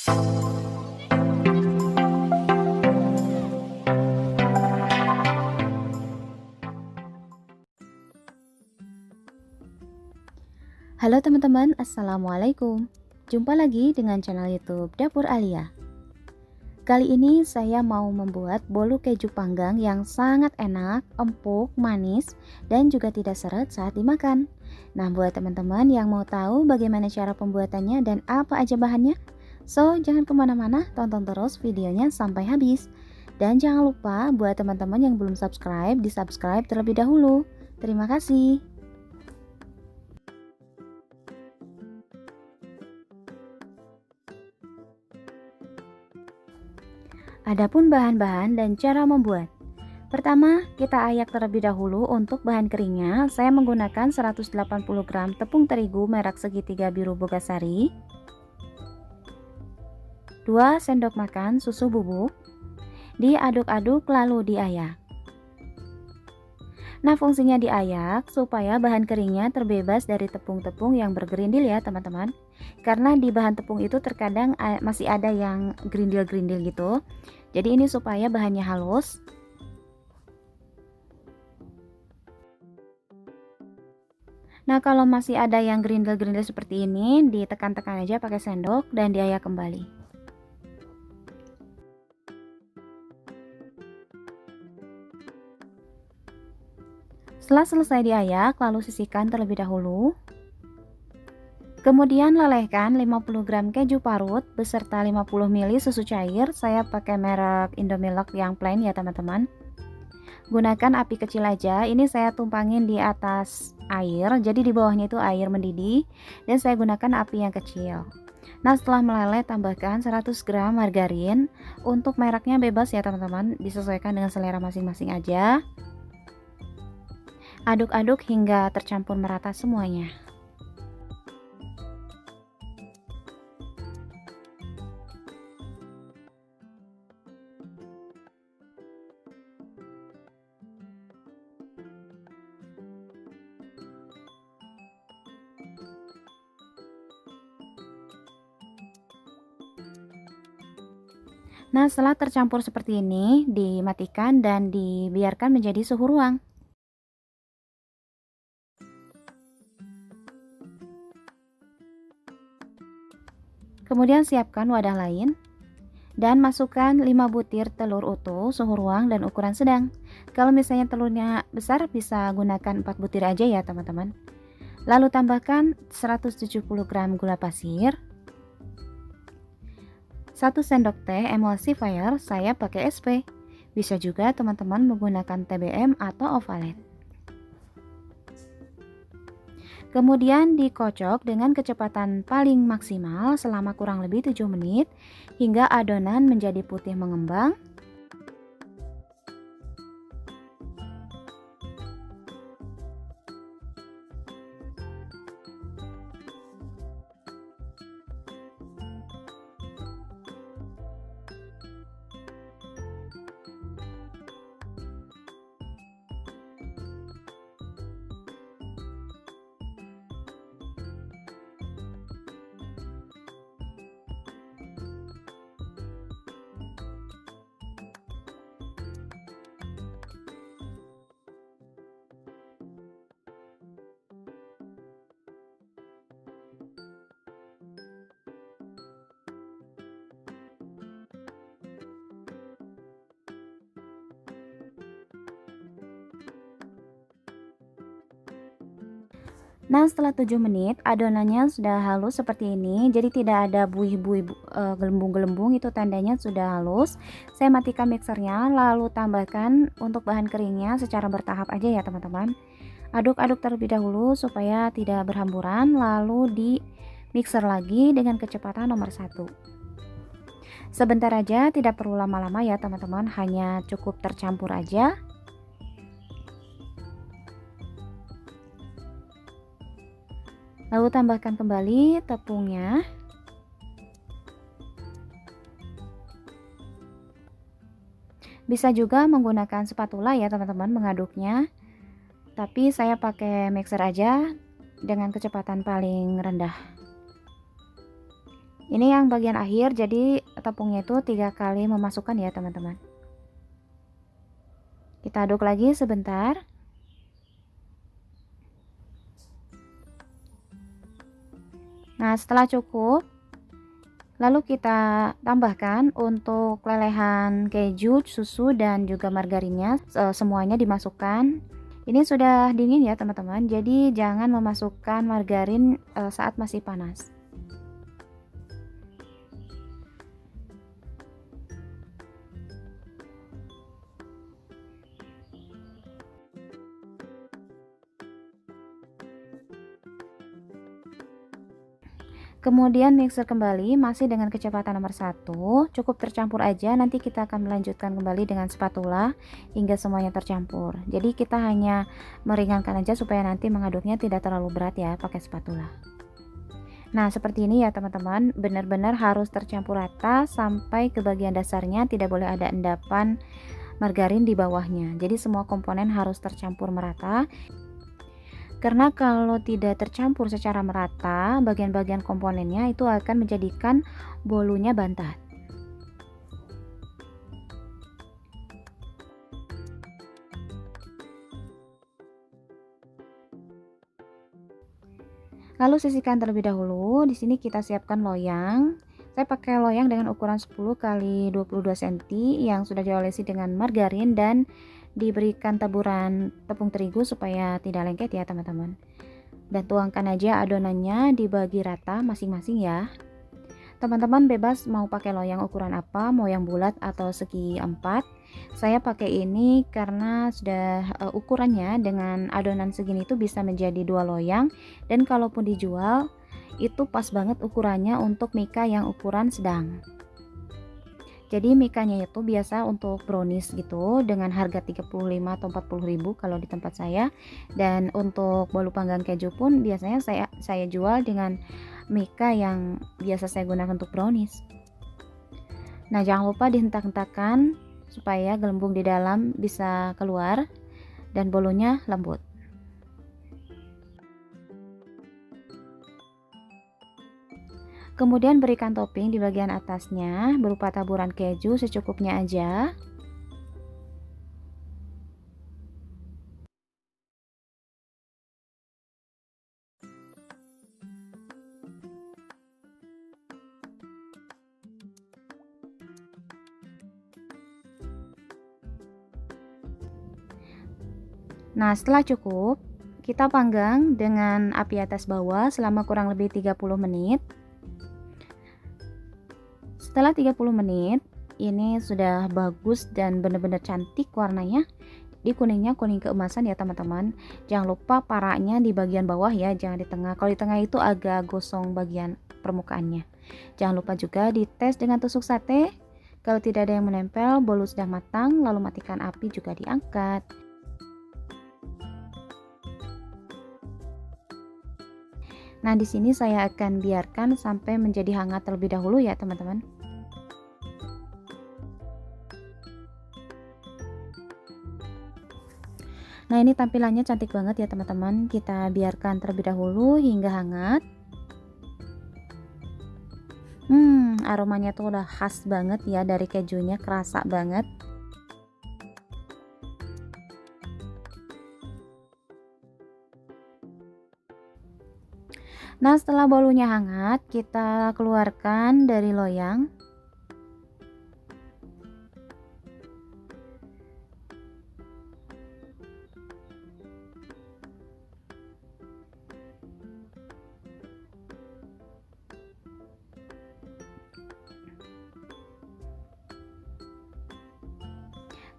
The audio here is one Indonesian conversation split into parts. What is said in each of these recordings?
Halo teman-teman, Assalamualaikum. Jumpa lagi dengan channel YouTube Dapur Alia. Kali ini saya mau membuat bolu keju panggang yang sangat enak, empuk, manis, dan juga tidak seret saat dimakan. Nah, buat teman-teman yang mau tahu bagaimana cara pembuatannya dan apa aja bahannya, so jangan kemana-mana, tonton terus videonya sampai habis. Dan jangan lupa buat teman-teman yang belum subscribe, di subscribe terlebih dahulu. Terima kasih. Adapun bahan-bahan dan cara membuat. Pertama, kita ayak terlebih dahulu. Untuk bahan keringnya, saya menggunakan 180 gram tepung terigu merek segitiga biru Bogasari, 2 sendok makan susu bubuk, diaduk-aduk lalu diayak. Nah, fungsinya diayak supaya bahan keringnya terbebas dari tepung-tepung yang bergerindil ya teman-teman. Karena di bahan tepung itu terkadang masih ada yang gerindil-gerindil gitu. Jadi ini supaya bahannya halus. Nah, kalau masih ada yang gerindil-gerindil seperti ini, ditekan-tekan aja pakai sendok dan diayak kembali. Setelah selesai diayak, lalu sisihkan terlebih dahulu. Kemudian lelehkan 50 gram keju parut beserta 50 ml susu cair. Saya pakai merek Indomilk yang plain ya teman-teman. Gunakan api kecil aja. Ini saya tumpangin di atas air, jadi di bawahnya itu air mendidih, dan saya gunakan api yang kecil. Nah, setelah meleleh tambahkan 100 gram margarin. Untuk mereknya bebas ya teman-teman, disesuaikan dengan selera masing-masing aja. Aduk-aduk hingga tercampur merata semuanya. Nah, setelah tercampur seperti ini, dimatikan dan dibiarkan menjadi suhu ruang. Kemudian siapkan wadah lain dan masukkan 5 butir telur utuh suhu ruang dan ukuran sedang. Kalau misalnya telurnya besar bisa gunakan 4 butir aja ya teman-teman. Lalu tambahkan 170 gram gula pasir, 1 sendok teh emulsifier, saya pakai SP. Bisa juga teman-teman menggunakan TBM atau Ovalet. Kemudian dikocok dengan kecepatan paling maksimal selama kurang lebih 7 menit hingga adonan menjadi putih mengembang. Nah, setelah 7 menit adonannya sudah halus seperti ini, jadi tidak ada buih-buih gelembung-gelembung, itu tandanya sudah halus. Saya matikan mixernya, lalu tambahkan untuk bahan keringnya secara bertahap aja ya teman-teman. Aduk-aduk terlebih dahulu supaya tidak berhamburan, lalu di mixer lagi dengan kecepatan nomor 1. Sebentar aja, tidak perlu lama-lama ya teman-teman, hanya cukup tercampur aja. Lalu tambahkan kembali tepungnya. Bisa juga menggunakan spatula ya teman-teman mengaduknya. Tapi saya pakai mixer aja dengan kecepatan paling rendah. Ini yang bagian akhir, jadi tepungnya itu 3 kali memasukkan ya teman-teman. Kita aduk lagi sebentar. Nah, setelah cukup, lalu kita tambahkan untuk lelehan keju, susu, dan juga margarinnya. Semuanya dimasukkan. Ini sudah dingin ya teman-teman, jadi jangan memasukkan margarin saat masih panas. Kemudian mixer kembali masih dengan kecepatan nomor 1, cukup tercampur aja, nanti kita akan melanjutkan kembali dengan spatula hingga semuanya tercampur. Jadi kita hanya meringankan aja supaya nanti mengaduknya tidak terlalu berat ya pakai spatula. Nah, seperti ini ya teman-teman, benar-benar harus tercampur rata sampai ke bagian dasarnya, tidak boleh ada endapan margarin di bawahnya. Jadi semua komponen harus tercampur merata. Karena kalau tidak tercampur secara merata, bagian-bagian komponennya itu akan menjadikan bolunya bantat. Lalu sisihkan terlebih dahulu. Di sini kita siapkan loyang. Saya pakai loyang dengan ukuran 10 x 22 cm yang sudah diolesi dengan margarin dan diberikan taburan tepung terigu supaya tidak lengket ya teman-teman. Dan tuangkan aja adonannya, dibagi rata masing-masing ya. Teman-teman bebas mau pakai loyang ukuran apa, mau yang bulat atau segi 4. Saya pakai ini karena sudah ukurannya dengan adonan segini itu bisa menjadi 2 loyang, dan kalaupun dijual itu pas banget ukurannya untuk mika yang ukuran sedang. Jadi mikanya itu biasa untuk brownies gitu dengan harga 35 atau 40.000 kalau di tempat saya. Dan untuk bolu panggang keju pun biasanya saya jual dengan mika yang biasa saya gunakan untuk brownies. Nah, jangan lupa dihentak-hentakan supaya gelembung di dalam bisa keluar dan bolunya lembut. Kemudian berikan topping di bagian atasnya berupa taburan keju secukupnya aja. Nah, setelah cukup, kita panggang dengan api atas bawah selama kurang lebih 30 menit. Setelah 30 menit, ini sudah bagus dan benar-benar cantik warnanya. Di kuningnya kuning keemasan ya teman-teman. Jangan lupa paraknya di bagian bawah ya, jangan di tengah. Kalau di tengah itu agak gosong bagian permukaannya. Jangan lupa juga dites dengan tusuk sate. Kalau tidak ada yang menempel, bolu sudah matang, lalu matikan api juga diangkat. Nah, di sini saya akan biarkan sampai menjadi hangat terlebih dahulu ya teman-teman. Nah, ini tampilannya cantik banget ya teman-teman. Kita biarkan terlebih dahulu hingga hangat. Aromanya tuh udah khas banget ya dari kejunya, kerasa banget. Nah, setelah bolunya hangat, kita keluarkan dari loyang.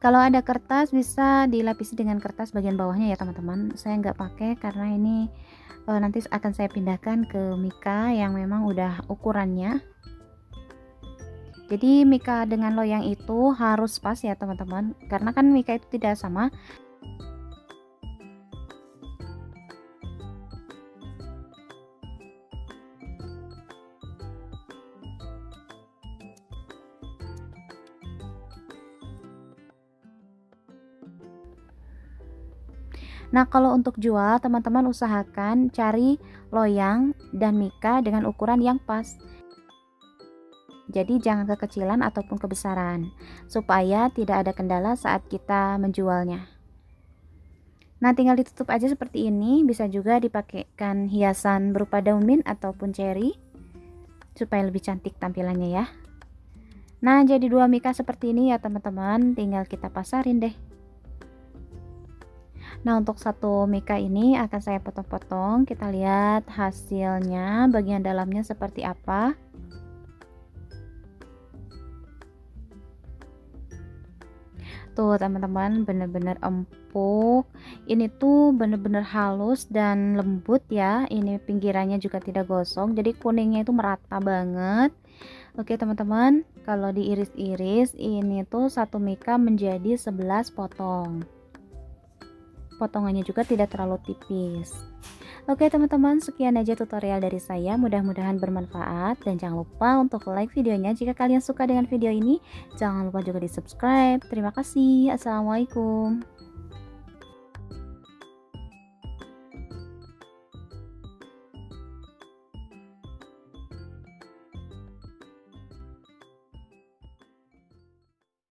Kalau ada kertas bisa dilapisi dengan kertas bagian bawahnya ya teman-teman. Saya nggak pakai karena ini nanti akan saya pindahkan ke mika yang memang udah ukurannya. Jadi mika dengan loyang itu harus pas ya teman-teman, karena kan mika itu tidak sama. Nah, kalau untuk jual, teman-teman usahakan cari loyang dan mika dengan ukuran yang pas. Jadi jangan kekecilan ataupun kebesaran, supaya tidak ada kendala saat kita menjualnya. Nah, tinggal ditutup aja seperti ini. Bisa juga dipakaikan hiasan berupa daun mint ataupun cherry, supaya lebih cantik tampilannya ya. Nah, jadi 2 mika seperti ini ya teman-teman, tinggal kita pasarin deh. Nah, untuk 1 mika ini akan saya potong-potong. Kita lihat hasilnya, bagian dalamnya seperti apa. Tuh teman-teman, bener-bener empuk. Ini tuh bener-bener halus dan lembut ya. Ini pinggirannya juga tidak gosong, jadi kuningnya itu merata banget. Oke teman-teman, kalau diiris-iris ini tuh 1 mika menjadi 11 potong. Potongannya juga tidak terlalu tipis. Oke teman-teman, sekian aja tutorial dari saya, mudah-mudahan bermanfaat, dan jangan lupa untuk like videonya jika kalian suka dengan video ini. Jangan lupa juga di subscribe. Terima kasih. Assalamualaikum.